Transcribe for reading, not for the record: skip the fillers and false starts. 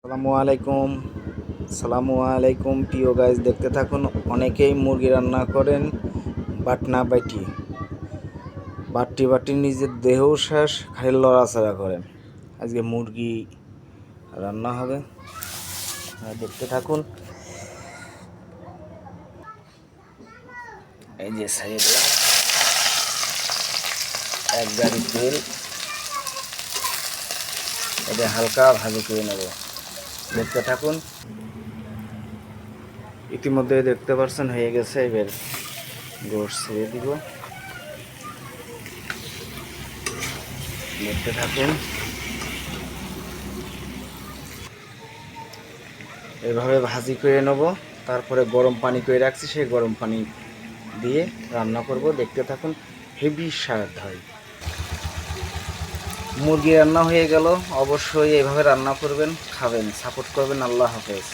সালামু আলাইকুম প্রিয় গাইজ, দেখতে থাকুন। অনেকেই মুরগি রান্না করেন বাটনা বাটি বাটি বাটি নিজের দেহও শেষ, খালি লড়াচড়া করেন। আজকে মুরগি রান্না হবে, দেখতে থাকুন। এই যে সাইয়ে দিলাম এক গাড়ি তেল, এটা হালকা ভাজি করে নেব, দেখতে থাকুন। ইতিমধ্যে দেখতে পাচ্ছেন হয়ে গেছে। এবার গোশ ছেড়ে দিব, দেখতে থাকুন। এভাবে ভাজি করে নেব, তারপরে গরম পানি করে রাখছি, সেই গরম পানি দিয়ে রান্না করব, দেখতে থাকুন। হেভি স্বাদ হয়। মুরগি রান্না হয়ে গেল। অবশ্যই এভাবে রান্না করবেন, খাবেন, সাপোর্ট করবেন। আল্লাহ হাফেজ।